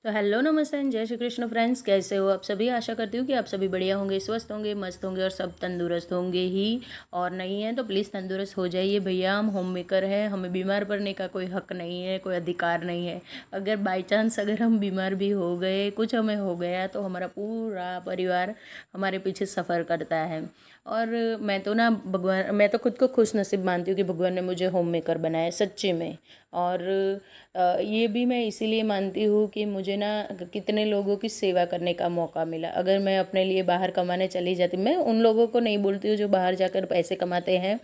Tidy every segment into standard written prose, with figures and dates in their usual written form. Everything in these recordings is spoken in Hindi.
तो हेलो नमस्ते एंड जय श्री कृष्ण फ्रेंड्स, कैसे हो आप सभी। आशा करती हूँ कि आप सभी बढ़िया होंगे, स्वस्थ होंगे, मस्त होंगे और सब तंदुरुस्त होंगे ही। और नहीं है तो प्लीज़ तंदुरुस्त हो जाइए भैया, हम होम मेकर हैं, हमें बीमार पड़ने का कोई हक नहीं है, कोई अधिकार नहीं है। अगर बाई चांस अगर हम बीमार भी हो गए, कुछ हमें हो गया, तो हमारा पूरा परिवार हमारे पीछे सफ़र करता है। और मैं तो खुद को खुश नसीब मानती हूँ कि भगवान ने मुझे होम मेकर बनाया सच्ची में। और ये भी मैं इसीलिए मानती हूँ कि मुझे ना कितने लोगों की सेवा करने का मौका मिला। अगर मैं अपने लिए बाहर कमाने चली जाती, मैं उन लोगों को नहीं बोलती हूँ जो बाहर जाकर पैसे कमाते हैं,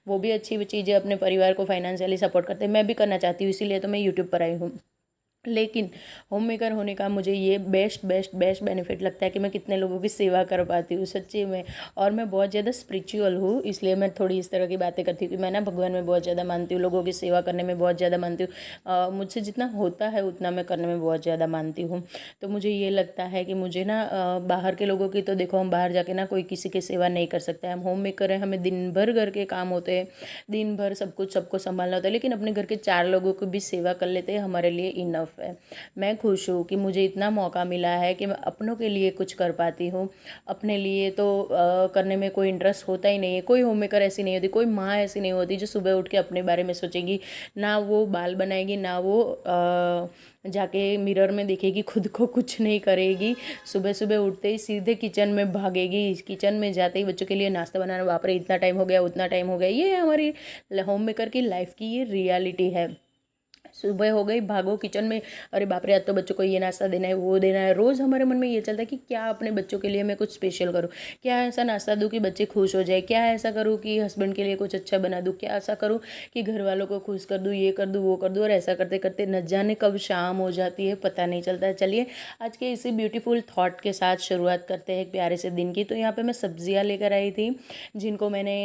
वो भी अच्छी चीज़ें अपने परिवार को फाइनेंशियली सपोर्ट करते हैं, मैं भी करना चाहती हूँ, इसीलिए तो मैं यूट्यूब पर आई हूँ। लेकिन होम मेकर होने का मुझे ये बेस्ट बेस्ट बेस्ट बेनिफिट लगता है कि मैं कितने लोगों की सेवा कर पाती हूँ सच्ची में। और मैं बहुत ज़्यादा स्पिरिचुअल हूँ, इसलिए मैं थोड़ी इस तरह की बातें करती हूँ कि मैं ना भगवान में बहुत ज़्यादा मानती हूँ, लोगों की सेवा करने में बहुत ज़्यादा मानती हूँ। मुझसे जितना होता है उतना मैं करने में बहुत ज़्यादा मानती हूँ। तो मुझे ये लगता है कि मुझे ना बाहर के लोगों की तो देखो, हम बाहर जाके ना कोई किसी की सेवा नहीं कर सकता है। हम होम मेकर हैं, हमें दिन भर घर के काम होते हैं, दिन भर सब कुछ सबको संभालना होता है, लेकिन अपने घर के 4 लोगों को भी सेवा कर लेते हैं, हमारे लिए इनफ है। मैं खुश हूँ कि मुझे इतना मौका मिला है कि मैं अपनों के लिए कुछ कर पाती हूँ। अपने लिए तो करने में कोई इंटरेस्ट होता ही नहीं है। कोई होम मेकर ऐसी नहीं होती, कोई माँ ऐसी नहीं होती जो सुबह उठ के अपने बारे में सोचेगी। ना वो बाल बनाएगी, ना वो जाके मिरर में देखेगी, खुद को कुछ नहीं करेगी। सुबह सुबह उठते ही सीधे किचन में भागेगी, किचन में जाते ही बच्चों के लिए नाश्ता बनाना, बाप रे इतना टाइम हो गया, उतना टाइम हो गया। ये हमारी होम मेकर की लाइफ की ये रियलिटी है। सुबह हो गई, भागो किचन में, अरे बाप रे आज तो बच्चों को ये नाश्ता देना है, वो देना है। रोज़ हमारे मन में ये चलता है कि क्या अपने बच्चों के लिए मैं कुछ स्पेशल करूँ, क्या ऐसा नाश्ता दूँ कि बच्चे खुश हो जाए, क्या ऐसा करूँ कि हस्बैंड के लिए कुछ अच्छा बना दूँ, क्या ऐसा करूँ कि घर वालों को खुश कर दूँ, ये कर दूँ वो कर दूँ। और ऐसा करते करते न जाने कब शाम हो जाती है, पता नहीं चलता है। चलिए आज के इसी ब्यूटीफुल थॉट के साथ शुरुआत करते हैं एक प्यारे से दिन की। तो यहाँ पर मैं सब्जियाँ लेकर आई थी, जिनको मैंने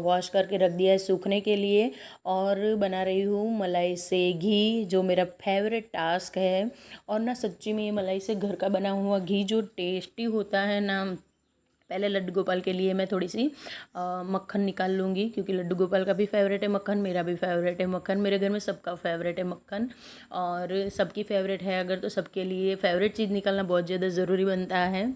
वॉश करके रख दिया है सूखने के लिए, और बना रही हूँ मलाई से घी, जो मेरा फेवरेट टास्क है। और ना सच्ची में ये मलाई से घर का बना हुआ घी जो टेस्टी होता है ना। पहले लड्डू गोपाल के लिए मैं थोड़ी सी मक्खन निकाल लूँगी, क्योंकि लड्डू गोपाल का भी फेवरेट है मक्खन, मेरा भी फेवरेट है मक्खन, मेरे घर में सबका फेवरेट है मक्खन। और सबकी फेवरेट है अगर, तो सबके लिए फेवरेट चीज़ निकालना बहुत ज़्यादा ज़रूरी बनता है।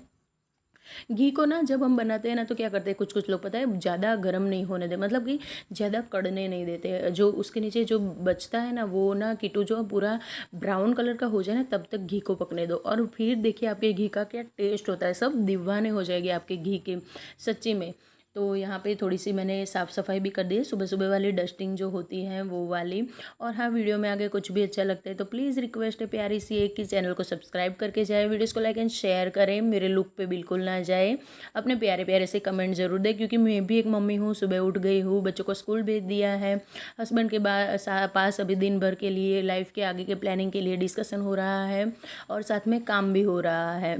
घी को ना जब हम बनाते हैं ना, तो क्या करते हैं कुछ कुछ लोग, पता है, ज़्यादा गर्म नहीं होने दे, मतलब कि ज़्यादा कड़ने नहीं देते। जो उसके नीचे जो बचता है ना, वो ना कीटू जो पूरा ब्राउन कलर का हो जाए ना, तब तक घी को पकने दो। और फिर देखिए आपके घी का क्या टेस्ट होता है, सब दीवाने हो जाएगी आपके घी के, सच्ची में। तो यहाँ पे थोड़ी सी मैंने साफ़ सफाई भी कर दी है, सुबह सुबह वाली डस्टिंग जो होती है वो वाली। और हाँ, वीडियो में आगे कुछ भी अच्छा लगता है तो प्लीज़ रिक्वेस्ट है प्यारी सी एक कि चैनल को सब्सक्राइब करके जाए, वीडियोस को लाइक एंड शेयर करें, मेरे लुक पे बिल्कुल ना जाए, अपने प्यारे प्यारे से कमेंट ज़रूर दें, क्योंकि मैं भी एक मम्मी हूँ, सुबह उठ गई हूँ, बच्चों को स्कूल भेज दिया है, हस्बैंड के पास अभी दिन भर के लिए लाइफ के आगे के प्लानिंग के लिए डिस्कशन हो रहा है, और साथ में काम भी हो रहा है।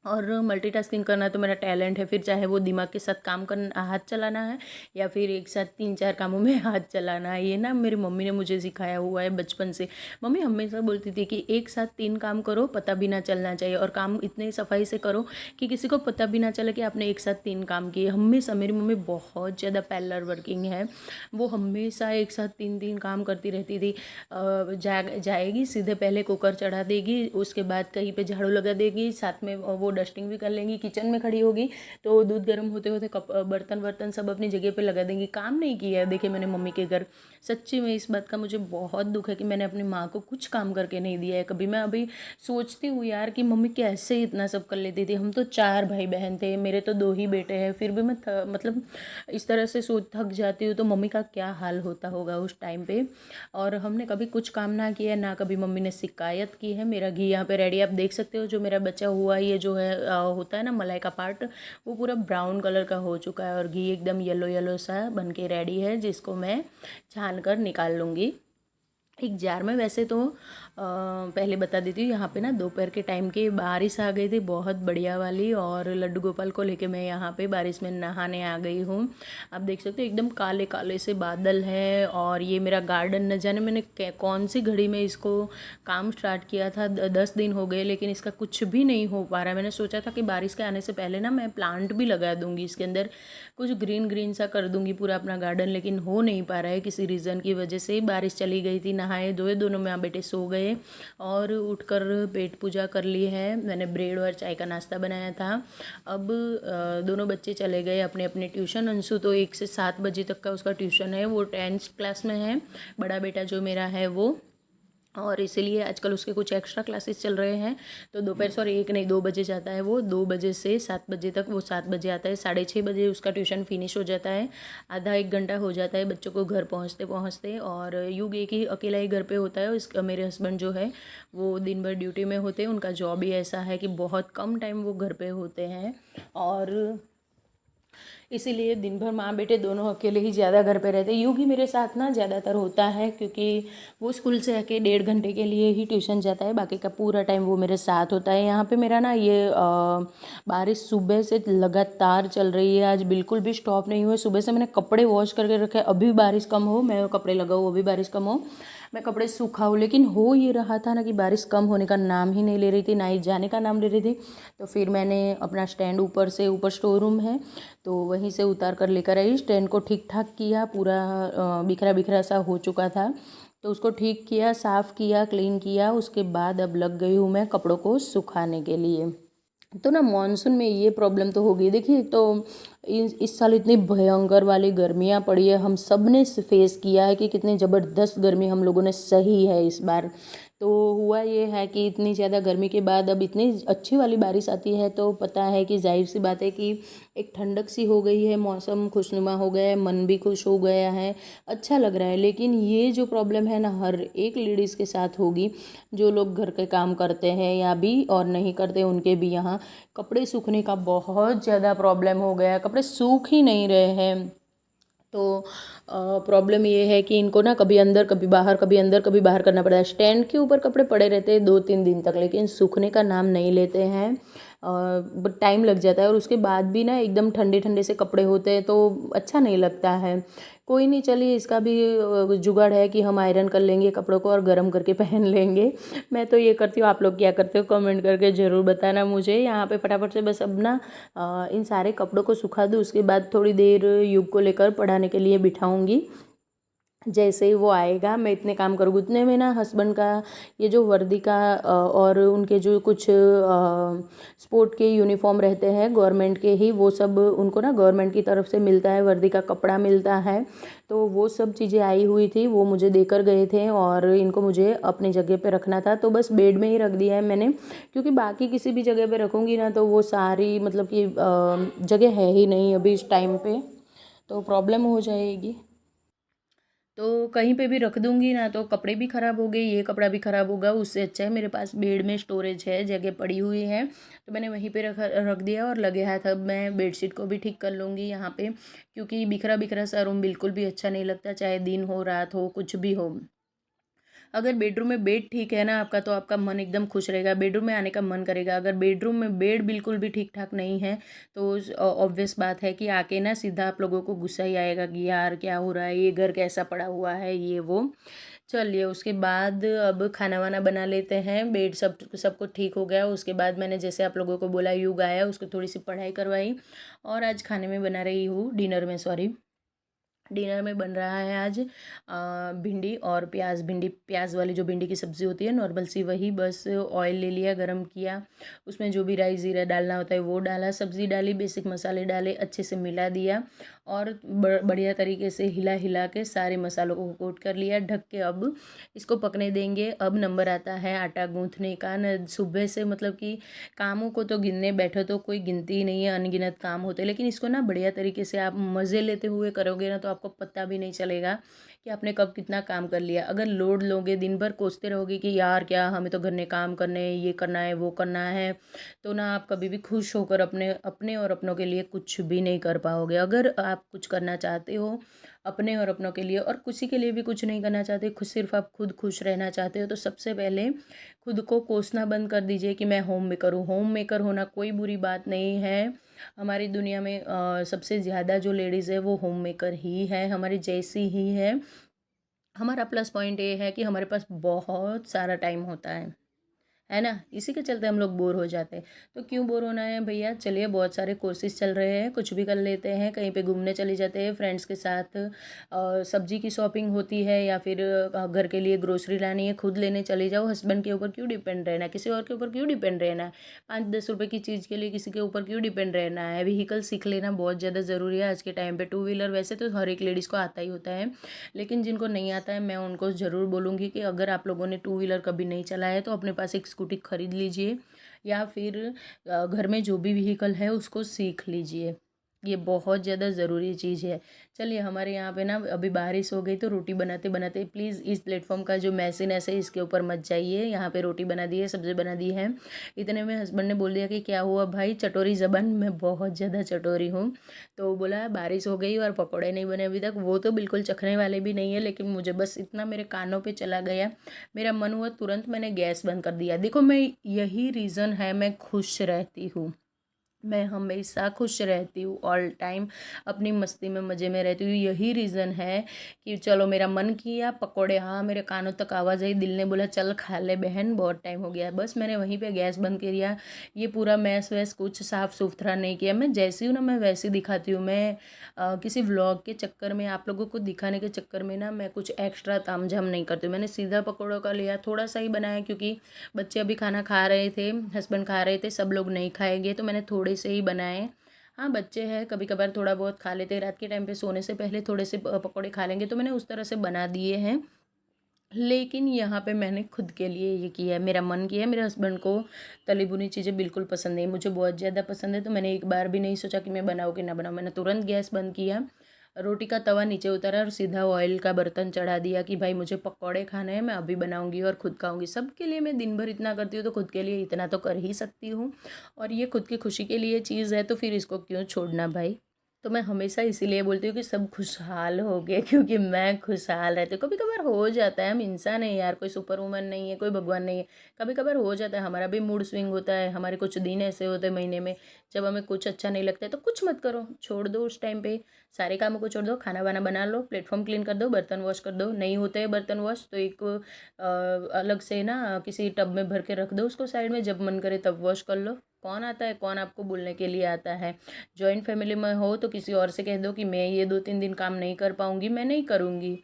और मल्टीटास्किंग करना तो मेरा टैलेंट है, फिर चाहे वो दिमाग के साथ काम करना, हाथ चलाना है, या फिर एक साथ 3-4 कामों में हाथ चलाना है। ये ना मेरी मम्मी ने मुझे सिखाया हुआ है बचपन से। मम्मी हमेशा बोलती थी कि एक साथ 3 काम करो, पता भी ना चलना चाहिए, और काम इतने सफाई से करो कि किसी को पता भी ना चले कि आपने एक साथ 3 काम किए। हमेशा मेरी मम्मी बहुत ज़्यादा पैरेलल वर्किंग है, वो हमेशा एक साथ 3-3 काम करती रहती थी। जाएगी सीधे, पहले कुकर चढ़ा देगी, उसके बाद कहीं पे झाड़ू लगा देगी, साथ में वो डस्टिंग भी कर लेंगी, किचन में खड़ी होगी तो दूध गर्म होते होते कप बर्तन वर्तन सब अपनी जगह पे लगा देंगी। काम नहीं किया है देखिए मैंने मम्मी के घर। सच्ची में इस बात का मुझे बहुत दुख है कि मैंने अपनी माँ को कुछ काम करके नहीं दिया है कभी। मैं अभी सोचती हूँ यार कि मम्मी कैसे इतना सब कर लेती थी। हम तो 4 भाई बहन थे, मेरे तो 2 ही बेटे हैं, फिर भी मैं मतलब इस तरह से सोच थक जाती हूँ, तो मम्मी का क्या हाल होता होगा उस टाइम पे। और हमने कभी कुछ काम ना किया, ना कभी मम्मी ने शिकायत की है। मेरा घी यहाँ पे रेडी, आप देख सकते हो, जो मेरा बचा हुआ ये जो है होता है ना मलाई का पार्ट, वो पूरा ब्राउन कलर का हो चुका है, और घी एकदम येलो येलो सा बन के रेडी है, जिसको मैं छान कर निकाल लूँगी एक जार में। वैसे तो पहले बता देती हूँ, यहाँ पे ना दोपहर के टाइम की बारिश आ गई थी बहुत बढ़िया वाली, और लड्डू गोपाल को लेके मैं यहाँ पे बारिश में नहाने आ गई हूँ। आप देख सकते हो एकदम काले काले से बादल है, और ये मेरा गार्डन, न जाने मैंने कौन सी घड़ी में इसको काम स्टार्ट किया था, 10 दिन हो गए, लेकिन इसका कुछ भी नहीं हो पा रहा है। मैंने सोचा था कि बारिश के आने से पहले ना मैं प्लांट भी लगा दूँगी इसके अंदर, कुछ ग्रीन ग्रीन सा कर दूँगी पूरा अपना गार्डन, लेकिन हो नहीं पा रहा है किसी रीज़न की वजह से। बारिश चली गई थी, नहाए धोए दोनों माँ बेटे सो गए, गए और उठकर पेट पूजा कर ली है। मैंने ब्रेड और चाय का नाश्ता बनाया था। अब दोनों बच्चे चले गए अपने अपने ट्यूशन। अंशु तो 1 से 7 बजे तक का उसका ट्यूशन है, वो 10th क्लास में है। बड़ा बेटा जो मेरा है वो, और इसीलिए आजकल उसके कुछ एक्स्ट्रा क्लासेस चल रहे हैं। तो दोपहर सॉरी 1 नहीं 2 बजे जाता है वो, 2 बजे से 7 बजे तक। वो 7 बजे आता है, 6:30 बजे उसका ट्यूशन फिनिश हो जाता है। आधा 1 घंटा हो जाता है बच्चों को घर पहुंचते पहुंचते। और युग एक ही अकेला ही घर पे होता है। इसका मेरे हस्बैंड जो है वो दिन भर ड्यूटी में होते हैं। उनका जॉब ही ऐसा है कि बहुत कम टाइम वो घर पे होते हैं, और इसीलिए दिन भर माँ बेटे दोनों अकेले ही ज़्यादा घर पे रहते हैं। यूँ ही मेरे साथ ना ज़्यादातर होता है, क्योंकि वो स्कूल से आके 1.5 घंटे के लिए ही ट्यूशन जाता है, बाकी का पूरा टाइम वो मेरे साथ होता है। यहाँ पे मेरा ना ये बारिश सुबह से लगातार चल रही है, आज बिल्कुल भी स्टॉप नहीं हुआ। सुबह से मैंने कपड़े वॉश करके रखे, अभी बारिश कम हो मैं कपड़े लगाऊँ, अभी बारिश कम हो मैं कपड़े सूखाऊँ, लेकिन हो ये रहा था ना कि बारिश कम होने का नाम ही नहीं ले रही थी, ना ही जाने का नाम ले रही थी। तो फिर मैंने अपना स्टैंड ऊपर से, ऊपर स्टोर रूम है तो वहीं से उतार कर लेकर आई। स्टैंड को ठीक ठाक किया, पूरा बिखरा बिखरा सा हो चुका था, तो उसको ठीक किया, साफ़ किया, क्लीन किया। उसके बाद अब लग गई हूँ मैं कपड़ों को सुखाने के लिए। तो ना मानसून में ये प्रॉब्लम तो होगी। देखिए तो इस साल इतनी भयंकर वाली गर्मियाँ पड़ी है, हम सब ने फेस किया है कि कितनी ज़बरदस्त गर्मी हम लोगों ने सही है इस बार। तो हुआ ये है कि इतनी ज़्यादा गर्मी के बाद अब इतनी अच्छी वाली बारिश आती है, तो पता है कि जाहिर सी बात है कि एक ठंडक सी हो गई है, मौसम खुशनुमा हो गया है, मन भी खुश हो गया है, अच्छा लग रहा है। लेकिन ये जो प्रॉब्लम है ना हर एक लेडीज़ के साथ होगी, जो लोग घर के काम करते हैं या भी और नहीं करते उनके भी यहाँ कपड़े सूखने का बहुत ज़्यादा प्रॉब्लम हो गया है, कपड़े सूख ही नहीं रहे हैं। तो प्रॉब्लम ये है कि इनको ना कभी अंदर कभी बाहर, कभी अंदर कभी बाहर करना पड़ता है। स्टैंड के ऊपर कपड़े पड़े रहते हैं 2-3 दिन तक, लेकिन सूखने का नाम नहीं लेते हैं, टाइम लग जाता है। और उसके बाद भी ना एकदम ठंडे ठंडे से कपड़े होते हैं तो अच्छा नहीं लगता है। कोई नहीं, चलिए इसका भी जुगाड़ है कि हम आयरन कर लेंगे कपड़ों को और गर्म करके पहन लेंगे। मैं तो ये करती हूँ, आप लोग क्या करते हो कमेंट करके ज़रूर बताना मुझे। यहाँ पे फटाफट से बस अब ना इन सारे कपड़ों को सुखा दूँ, उसके बाद थोड़ी देर युग को लेकर पढ़ाने के लिए बिठाऊंगी। जैसे ही वो आएगा मैं इतने काम करूँगी, उतने में ना हस्बैंड का ये जो वर्दी का और उनके जो कुछ स्पोर्ट के यूनिफॉर्म रहते हैं गवर्नमेंट के ही, वो सब उनको ना गवर्नमेंट की तरफ से मिलता है, वर्दी का कपड़ा मिलता है। तो वो सब चीज़ें आई हुई थी, वो मुझे देकर गए थे और इनको मुझे अपनी जगह पे रखना था। तो बस बेड में ही रख दिया है मैंने, क्योंकि बाकी किसी भी जगह पे रखूँगी ना तो वो सारी मतलब कि जगह है ही नहीं अभी इस टाइम पे, तो प्रॉब्लम हो जाएगी। तो कहीं पे भी रख दूंगी ना तो कपड़े भी ख़राब हो गए, ये कपड़ा भी ख़राब होगा। उससे अच्छा है मेरे पास बेड में स्टोरेज है, जगह पड़ी हुई है, तो मैंने वहीं पे रख दिया और लगे हाथ अब मैं बेडशीट को भी ठीक कर लूँगी यहाँ पे, क्योंकि बिखरा बिखरा सा रूम बिल्कुल भी अच्छा नहीं लगता, चाहे दिन हो रात हो कुछ भी हो। अगर बेडरूम में बेड ठीक है ना आपका, तो आपका मन एकदम खुश रहेगा, बेडरूम में आने का मन करेगा। अगर बेडरूम में बेड बिल्कुल भी ठीक ठाक नहीं है तो ऑब्वियस बात है कि आके ना सीधा आप लोगों को गुस्सा ही आएगा कि यार क्या हो रहा है, ये घर कैसा पड़ा हुआ है, ये वो। चलिए उसके बाद अब खाना वाना बना लेते हैं। बेड सब कुछ ठीक हो गया। उसके बाद मैंने जैसे आप लोगों को बोला युग आया, उसको थोड़ी सी पढ़ाई करवाई। और आज खाने में बना रही हूँ, डिनर में सॉरी, डिनर में बन रहा है आज भिंडी और प्याज। भिंडी प्याज वाली जो भिंडी की सब्ज़ी होती है नॉर्मल सी, वही बस ऑयल ले लिया, गरम किया, उसमें जो भी राई ज़ीरा डालना होता है वो डाला, सब्ज़ी डाली, बेसिक मसाले डाले, अच्छे से मिला दिया और बढ़िया तरीके से हिला हिला के सारे मसालों को कोट कर लिया। ढक के अब इसको पकने देंगे। अब नंबर आता है आटा गूँथने का। न सुबह से मतलब कि कामों को तो गिनने बैठो तो कोई गिनती ही नहीं है, अनगिनत काम होते हैं, लेकिन इसको ना बढ़िया तरीके से आप मज़े लेते हुए करोगे ना तो आपको पता भी नहीं चलेगा कि आपने कब कितना काम कर लिया। अगर लोड लोगे, दिन भर कोसते रहोगे कि यार क्या हमें तो घर में काम करने हैं, ये करना है वो करना है, तो ना आप कभी भी खुश होकर अपने अपने और अपनों के लिए कुछ भी नहीं कर पाओगे। अगर आप कुछ करना चाहते हो अपने और अपनों के लिए, और किसी के लिए भी कुछ नहीं करना चाहते, खुद सिर्फ आप खुद खुश रहना चाहते हो, तो सबसे पहले खुद को कोसना बंद कर दीजिए कि मैं होम मेकर हूँ। होम मेकर होना कोई बुरी बात नहीं है। हमारी दुनिया में सबसे ज़्यादा जो लेडीज़ है वो होम मेकर ही है, हमारी जैसी ही है। हमारा प्लस पॉइंट ये है कि हमारे पास बहुत सारा टाइम होता है। है ना। इसी के चलते हम लोग बोर हो जाते हैं। तो क्यों बोर होना है भैया, चलिए बहुत सारे कोर्सेज चल रहे हैं, कुछ भी कर लेते हैं, कहीं पे घूमने चले जाते हैं फ्रेंड्स के साथ, सब्जी की शॉपिंग होती है या फिर घर के लिए ग्रोसरी लानी है, खुद लेने चले जाओ। हस्बैंड के ऊपर क्यों डिपेंड रहना है, किसी और के ऊपर क्यों डिपेंड रहना है, 5-10 रुपये की चीज़ के लिए किसी के ऊपर क्यों डिपेंड रहना है। व्हीकल सीख लेना बहुत ज़्यादा ज़रूरी है आज के टाइम पे। टू व्हीलर वैसे तो हर एक लेडीज़ को आता ही होता है, लेकिन जिनको नहीं आता है मैं उनको ज़रूर बोलूँगी कि अगर आप लोगों ने टू व्हीलर कभी नहीं चलाया है तो अपने पास एक स्कूटी खरीद लीजिए, या फिर घर में जो भी व्हीकल है उसको सीख लीजिए। ये बहुत ज़्यादा ज़रूरी चीज़ है। चलिए, हमारे यहाँ पे ना अभी बारिश हो गई तो रोटी बनाते बनाते प्लीज़ इस प्लेटफॉर्म का जो मैसीनेस है इसके ऊपर मत जाइए। यहाँ पे रोटी बना दी है, सब्ज़ी बना दी है। इतने में हस्बैंड ने बोल दिया कि क्या हुआ भाई, चटोरी ज़बान, मैं बहुत ज़्यादा चटोरी हूँ। तो बोला बारिश हो गई और पकौड़े नहीं बने अभी तक। वो तो बिल्कुल चखने वाले भी नहीं है, लेकिन मुझे बस इतना मेरे कानों पे चला गया, मेरा मन हुआ तुरंत मैंने गैस बंद कर दिया। देखो, मैं यही रीज़न है मैं खुश रहती हूँ। मैं हमेशा खुश रहती हूँ, ऑल टाइम अपनी मस्ती में मज़े में रहती हूँ। यही रीज़न है कि चलो मेरा मन किया पकोड़े, हाँ मेरे कानों तक आवाज़ आई, दिल ने बोला चल खा ले बहन, बहुत टाइम हो गया। बस मैंने वहीं पे गैस बंद कर दिया। ये पूरा मैस वैस कुछ साफ़ सुथरा नहीं किया। मैं जैसी हूँ ना मैं वैसी दिखाती हूँ। मैं किसी व्लॉग के चक्कर में, आप लोगों को दिखाने के चक्कर में ना मैं कुछ एक्स्ट्रा तामझाम नहीं करती हूँ। मैंने सीधा पकौड़ों का लिया, थोड़ा सा ही बनाया क्योंकि बच्चे अभी खाना खा रहे थे, हस्बैंड खा रहे थे, सब लोग नहीं खाएंगे तो मैंने थोड़े से ही बनाए। हाँ, बच्चे हैं कभी कभार थोड़ा बहुत खा लेते हैं, रात के टाइम पे सोने से पहले थोड़े से पकौड़े खा लेंगे, तो मैंने उस तरह से बना दिए हैं। लेकिन यहाँ पे मैंने खुद के लिए ये किया है, मेरा मन किया है। मेरे हस्बैंड को तली भुनी चीज़ें बिल्कुल पसंद नहीं, मुझे बहुत ज़्यादा पसंद है, तो मैंने एक बार भी नहीं सोचा कि मैं बनाऊँ कि ना बनाऊँ। मैंने तुरंत गैस बंद किया, रोटी का तवा नीचे उतारा और सीधा ऑयल का बर्तन चढ़ा दिया कि भाई मुझे पकौड़े खाने हैं, मैं अभी बनाऊंगी और खुद खाऊंगी। सबके लिए मैं दिन भर इतना करती हूँ तो खुद के लिए इतना तो कर ही सकती हूँ, और ये खुद की खुशी के लिए चीज़ है तो फिर इसको क्यों छोड़ना भाई। तो मैं हमेशा इसीलिए बोलती हूँ कि सब खुशहाल हो गए, क्योंकि मैं खुशहाल रहती हूँ। कभी कभार हो जाता है, हम इंसान है यार, कोई सुपर वुमन नहीं है, कोई भगवान नहीं है। कभी कभार हो जाता है, हमारा भी मूड स्विंग होता है, हमारे कुछ दिन ऐसे होते हैं महीने में जब हमें कुछ अच्छा नहीं लगता है, तो कुछ मत करो, छोड़ दो उस टाइम पे, सारे कामों को छोड़ दो, खाना वाना बना लो, प्लेटफॉर्म क्लीन कर दो, बर्तन वॉश कर दो। नहीं होते हैं बर्तन वॉश तो एक अलग से ना किसी टब में भर के रख दो उसको साइड में, जब मन करे तब वॉश कर लो। कौन आता है, कौन आपको बोलने के लिए आता है। जॉइंट फैमिली में हो तो किसी और से कह दो कि मैं ये 2-3 दिन काम नहीं कर पाऊँगी, मैं नहीं करूँगी।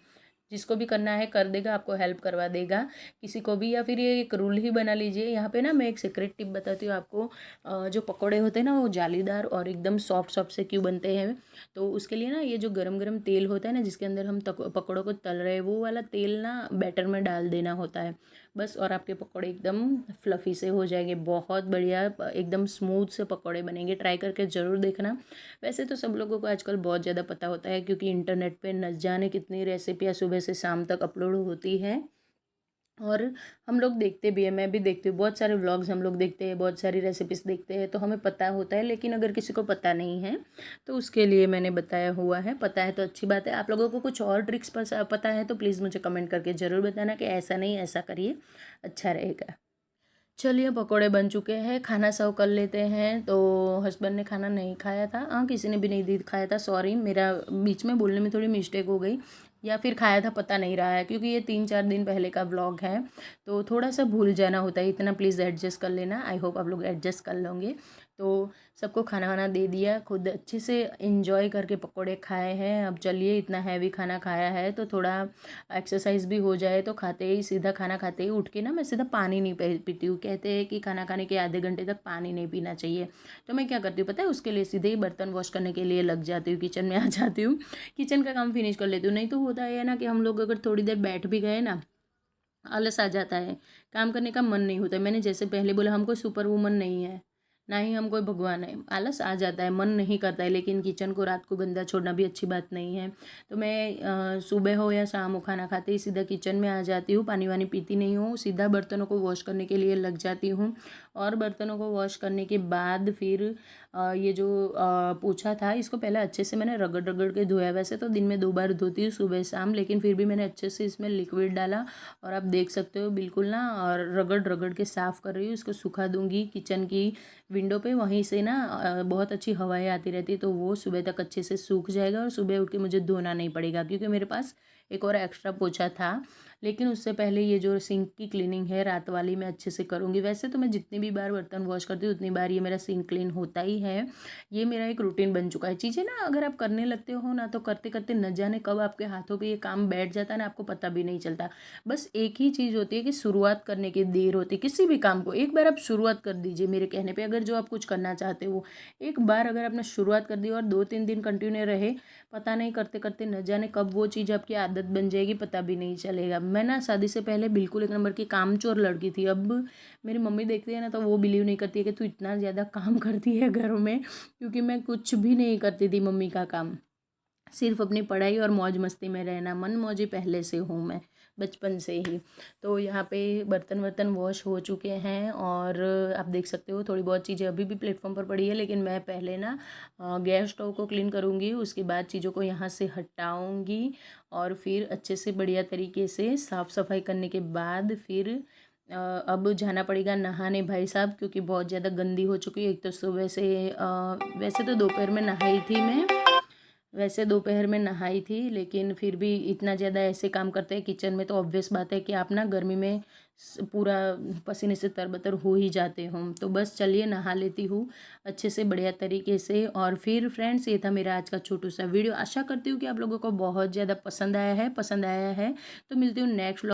जिसको भी करना है कर देगा, आपको हेल्प करवा देगा किसी को भी। या फिर ये एक रूल ही बना लीजिए। यहाँ पे ना मैं एक सीक्रेट टिप बताती हूँ आपको। जो पकोड़े होते हैं ना वो जालीदार और एकदम सॉफ्ट सॉफ्ट से क्यों बनते हैं, तो उसके लिए ना ये जो गरम गरम तेल होता है ना जिसके अंदर हम पकोड़ों को तल रहे हैं, वो वाला तेल ना बैटर में डाल देना होता है बस, और आपके पकोड़े एकदम फ्लफ़ी से हो जाएंगे, बहुत बढ़िया एकदम स्मूथ से पकोड़े बनेंगे। ट्राई करके ज़रूर देखना। वैसे तो सब लोगों को आजकल बहुत ज़्यादा पता होता है, क्योंकि इंटरनेट पे न जाने कितनी रेसिपियाँ सुबह से शाम तक अपलोड होती हैं, और हम लोग देखते भी हैं, मैं भी देखती हूँ, बहुत सारे व्लॉग्स हम लोग देखते हैं, बहुत सारी रेसिपीज़ देखते हैं, तो हमें पता होता है। लेकिन अगर किसी को पता नहीं है तो उसके लिए मैंने बताया हुआ है। पता है तो अच्छी बात है। आप लोगों को कुछ और ट्रिक्स पता है तो प्लीज़ मुझे कमेंट करके ज़रूर बताना कि ऐसा नहीं ऐसा करिए, अच्छा रहेगा। चलिए, पकोड़े बन चुके हैं, खाना सर्व कर लेते हैं। तो हस्बैंड ने खाना नहीं खाया था, हाँ किसी ने भी नहीं दी खाया था, सॉरी मेरा बीच में बोलने में थोड़ी मिस्टेक हो गई, या फिर खाया था पता नहीं रहा है, क्योंकि ये 3-4 दिन पहले का व्लॉग है तो थोड़ा सा भूल जाना होता है, इतना प्लीज़ एडजस्ट कर लेना। आई होप आप लोग एडजस्ट कर लोगे। तो सबको खाना वाना दे दिया, खुद अच्छे से इंजॉय करके पकोड़े खाए हैं। अब चलिए, इतना हैवी खाना खाया है तो थोड़ा एक्सरसाइज भी हो जाए। तो खाते ही सीधा खाना खाते ही उठ के ना मैं सीधा पानी नहीं पीती हूँ। कहते हैं कि खाना खाने के आधे घंटे तक पानी नहीं पीना चाहिए। तो मैं क्या करती हूँ पता है, उसके लिए सीधे ही बर्तन वॉश करने के लिए लग जाती हूँ, किचन में आ जाती हूँ, किचन का काम फिनिश कर लेती हूँ। नहीं तो होता है ना कि हम लोग अगर थोड़ी देर बैठ भी गए ना, आलस आ जाता है, काम करने का मन नहीं होता है। मैंने जैसे पहले बोला, हम कोई सुपर वूमन नहीं है, ना ही हम कोई भगवान है। आलस आ जाता है, मन नहीं करता है, लेकिन किचन को रात को गंदा छोड़ना भी अच्छी बात नहीं है। तो मैं सुबह हो या शाम हो, खाना खाते ही सीधा किचन में आ जाती हूँ, पानी वानी पीती नहीं हूँ, सीधा बर्तनों को वॉश करने के लिए लग जाती हूँ। और बर्तनों को वॉश करने के बाद फिर ये जो पोछा था इसको पहले अच्छे से मैंने रगड़ रगड़ के धोया। वैसे तो दिन में 2 बार धोती हूँ, सुबह शाम, लेकिन फिर भी मैंने अच्छे से इसमें लिक्विड डाला, और आप देख सकते हो बिल्कुल ना, और रगड़ रगड़ के साफ़ कर रही हूँ। इसको सुखा दूंगी किचन की विंडो पे, वहीं से ना बहुत अच्छी हवाएं आती रहती, तो वो सुबह तक अच्छे से सूख जाएगा और सुबह उठ के मुझे धोना नहीं पड़ेगा, क्योंकि मेरे पास एक और एक्स्ट्रा पोछा था, लेकिन उससे पहले ये जो सिंक की क्लीनिंग है रात वाली मैं अच्छे से करूँगी। वैसे तो मैं जितनी भी बार बर्तन वॉश करती हूँ उतनी बार ये मेरा सिंक क्लीन होता ही है। ये मेरा एक रूटीन बन चुका है। चीज़ें ना अगर आप करने लगते हो ना तो करते करते न जाने कब आपके हाथों पे ये काम बैठ जाता है ना, आपको पता भी नहीं चलता। बस एक ही चीज़ होती है कि शुरुआत करने की देर होती है किसी भी काम को। एक बार आप शुरुआत कर दीजिए मेरे कहने पे, अगर जो आप कुछ करना चाहते हो एक बार अगर आपने शुरुआत कर दी और 2-3 दिन कंटिन्यू रहे, पता नहीं करते करते न जाने कब वो चीज़ आपकी आदत बन जाएगी, पता भी नहीं चलेगा। मैं ना शादी से पहले बिल्कुल एक नंबर की कामचोर लड़की थी। अब मेरी मम्मी देखती है ना तो वो बिलीव नहीं करती है कि तू इतना ज़्यादा काम करती है घर में, क्योंकि मैं कुछ भी नहीं करती थी मम्मी का काम। सिर्फ अपनी पढ़ाई और मौज मस्ती में रहना, मन मौजी पहले से हूँ मैं, बचपन से ही। तो यहाँ पे बर्तन वर्तन वॉश हो चुके हैं और आप देख सकते हो थोड़ी बहुत चीज़ें अभी भी प्लेटफॉर्म पर पड़ी है, लेकिन मैं पहले ना गैस स्टोव को क्लीन करूँगी, उसके बाद चीज़ों को यहाँ से हटाऊँगी और फिर अच्छे से बढ़िया तरीके से साफ़ सफाई करने के बाद फिर अब जाना पड़ेगा नहाने भाई साहब, क्योंकि बहुत ज़्यादा गंदी हो चुकी है। एक तो सुबह से वैसे तो दोपहर में नहाई थी मैं, वैसे दोपहर में नहाई थी, लेकिन फिर भी इतना ज़्यादा ऐसे काम करते हैं किचन में तो ऑब्वियस बात है कि आप ना गर्मी में पूरा पसीने से तरबतर हो ही जाते हो। तो बस चलिए नहा लेती हूँ अच्छे से बढ़िया तरीके से। और फिर फ्रेंड्स ये था मेरा आज का छोटू सा वीडियो। आशा करती हूँ कि आप लोगों को बहुत ज़्यादा पसंद आया है। तो मिलती हूँ नेक्स्ट